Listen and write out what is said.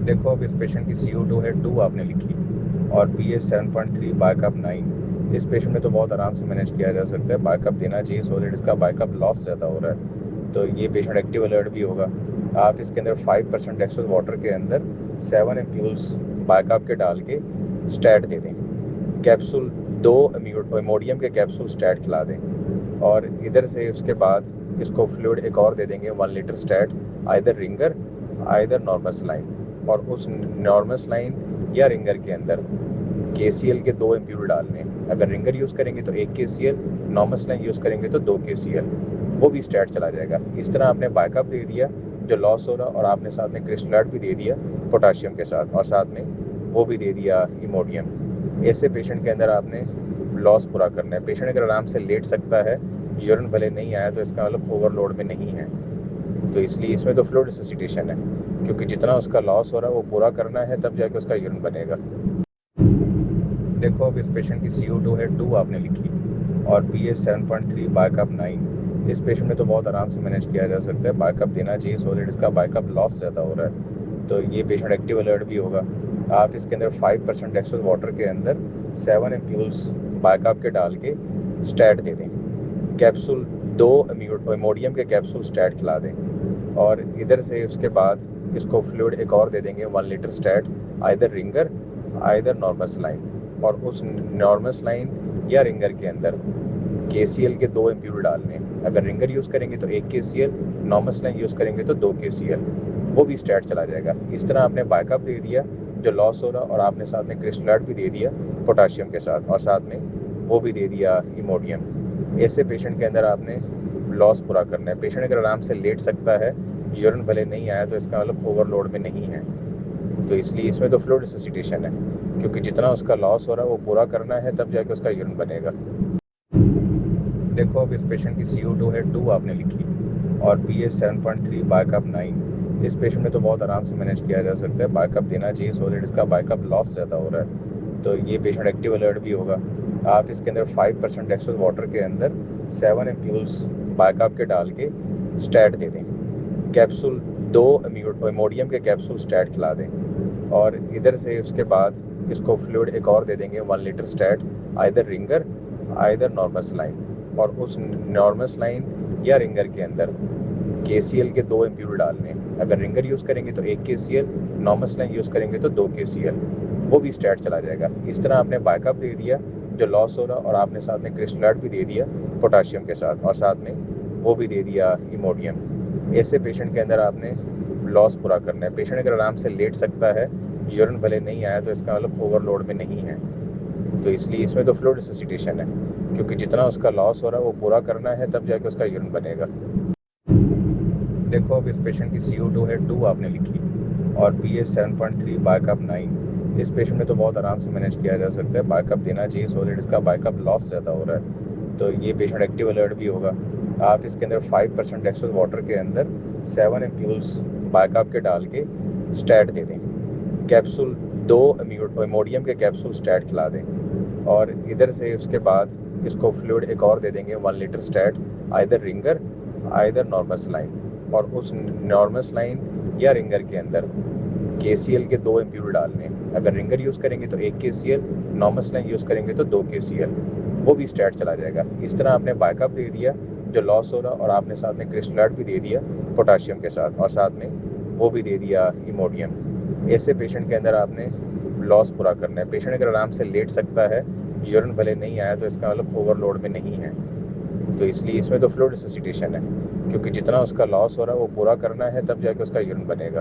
देखो अब इस पेशेंट की CO2 है 2 आपने लिखी और BS 7.3 बाइकअप 9। इस पेशेंट में तो बहुत आराम से मैनेज किया जा सकता है, बाइकअप देना चाहिए सो दैट इसका बाइकअप लॉस ज़्यादा हो रहा है तो ये पेशेंट एक्टिव अलर्ट भी होगा। आप इसके अंदर 5% एक्सेस वाटर के अंदर 7 एम्प्यूल्स बाइकअप के डाल के स्टैट दे दें। कैप्सूल 2 इमोडियम के कैप्सूल स्टैट खिला दें और इधर से उसके बाद इसको फ्लूइड एक और दे देंगे 1 litre stat, either ringer either normal line. और उस नॉर्मल लाइन या रिंगर के अंदर KCl के 2 एम्प्यूल डालने। अगर रिंगर यूज़ करेंगे तो 1 KCl, नॉर्मल लाइन यूज़ करेंगे तो 2 KCl, वो भी स्टैट चला जाएगा। इस तरह आपने बाइकअप दे दिया जो लॉस हो रहा, और आपने साथ में क्रिस्टलाट भी दे दिया पोटाशियम के साथ, और साथ में वो भी दे दिया इमोडियम। ऐसे पेशेंट के अंदर आपने लॉस पूरा करना है। पेशेंट अगर आराम से लेट सकता है, यूरिन भले नहीं आया तो इसका मतलब ओवरलोड में नहीं है, तो इसलिए इसमें तो फ्लूइड रिससिटेशन है, क्योंकि जितना उसका लॉस हो रहा है वो पूरा करना है, तब जाके उसका यूरिन बनेगा। देखो अब इस पेशेंट की CO2 है 2 आपने लिखी और BS 7.3 बाइकअप 9। इस पेशेंट में तो बहुत आराम से मैनेज किया जा सकता है, बाइकअप देना चाहिए सो दैट इसका बाइकअप लॉस ज़्यादा हो रहा है तो ये पेशेंट एक्टिव अलर्ट भी होगा। आप इसके अंदर 5% एक्सेस वाटर के अंदर 7 एम्प्यूल्स बाइकअप के डाल के स्टैट दे दें। कैप्सूल 2 इमोडियम के कैप्सूल स्टैट खिला दें और इधर से उसके बाद इसको फ्लूइड एक और दे देंगे 1 litre stat, either ringer either normal line. और उस नॉर्मल लाइन या रिंगर के अंदर KCl के 2 एम्प्यूल डालने। अगर रिंगर यूज़ करेंगे तो 1 KCl, नॉर्मल लाइन यूज़ करेंगे तो 2 KCl, वो भी स्टैट चला जाएगा। इस तरह आपने बाइकअप दे दिया जो लॉस हो रहा, और आपने साथ में क्रिस्टलाट भी दे दिया पोटाशियम के साथ, और साथ में वो भी दे दिया इमोडियम। ऐसे पेशेंट के अंदर आपने लॉस पूरा करना है। पेशेंट अगर आराम से लेट सकता है, यूरिन भले नहीं आया तो इसका मतलब ओवरलोड में नहीं है, तो इसलिए इसमें तो फ्लूइड रिससिटेशन है, क्योंकि जितना उसका लॉस हो रहा है वो पूरा करना है, तब जाके उसका यूरिन बनेगा। देखो अब इस पेशेंट की CO2 है 2 आपने लिखी और BS 7.3 बाइकअप 9। इस पेशेंट में तो बहुत आराम से मैनेज किया जा सकता है, बाइकअप देना चाहिए सो दैट इसका बाइकअप लॉस ज़्यादा हो रहा है तो ये पेशेंट एक्टिव अलर्ट भी होगा। आप इसके अंदर 5% एक्सेस वाटर के अंदर 7 एम्प्यूल्स बाइकअप के डाल के स्टैट दे दें। कैप्सूल 2 इमोडियम के कैप्सूल स्टैट खिला दें और इधर से उसके बाद इसको फ्लूइड एक और दे देंगे 1 litre stat, either ringer either normal line. और उस नॉर्मल लाइन या रिंगर के अंदर KCl के 2 एम्प्यूल डालने। अगर रिंगर यूज़ करेंगे तो 1 KCl, नॉर्मल लाइन यूज़ करेंगे तो 2 KCl, वो भी स्टैट चला जाएगा। इस तरह आपने बाइकअप दे दिया जो लॉस हो रहा, और आपने साथ में क्रिस्टलाट भी दे दिया पोटाशियम के साथ, और साथ में वो भी दे दिया इमोडियम। ऐसे पेशेंट के अंदर आपने लॉस पूरा करना है। पेशेंट अगर आराम से लेट सकता है, यूरिन भले नहीं आया तो इसका मतलब ओवरलोड में नहीं है, तो इसलिए इसमें तो फ्लूइड रिससिटेशन है, क्योंकि जितना उसका लॉस हो रहा है वो पूरा करना है, तब जाके उसका यूरिन बनेगा। देखो अब इस पेशेंट की CO2 है 2 आपने लिखी और BS 7.3 बाइकअप 9। इस पेशेंट में तो बहुत आराम से मैनेज किया जा सकता है, बाइकअप देना चाहिए सो दैट इसका बाइकअप लॉस ज़्यादा हो रहा है तो ये पेशेंट एक्टिव अलर्ट भी होगा। आप इसके अंदर 5% एक्सेस वाटर के अंदर 7 एम्प्यूल्स बाइकअप के डाल के स्टैट दे दें। कैप्सूल 2 इमोडियम के कैप्सूल स्टैट खिला दें और इधर से उसके बाद इसको फ्लूइड एक और दे देंगे 1 litre stat, either ringer either normal line. और उस नॉर्मल लाइन या रिंगर के अंदर KCl के 2 एम्प्यूल डालने। अगर रिंगर यूज़ करेंगे तो 1 KCl, नॉर्मल लाइन यूज़ करेंगे तो 2 KCl, वो भी स्टैट चला जाएगा। इस तरह आपने बाइकअप दे दिया जो लॉस हो रहा, और आपने साथ में क्रिस्टलाट भी दे दिया पोटाशियम के साथ, और साथ में वो भी दे दिया इमोडियम। ऐसे पेशेंट के अंदर आपने लॉस पूरा करना है। पेशेंट अगर आराम से लेट सकता है, यूरिन भले नहीं आया तो इसका मतलब ओवरलोड में नहीं है, तो इसलिए इसमें तो फ्लूइड रिससिटेशन है, क्योंकि जितना उसका लॉस हो रहा है वो पूरा करना है, तब जाके उसका यूरिन बनेगा।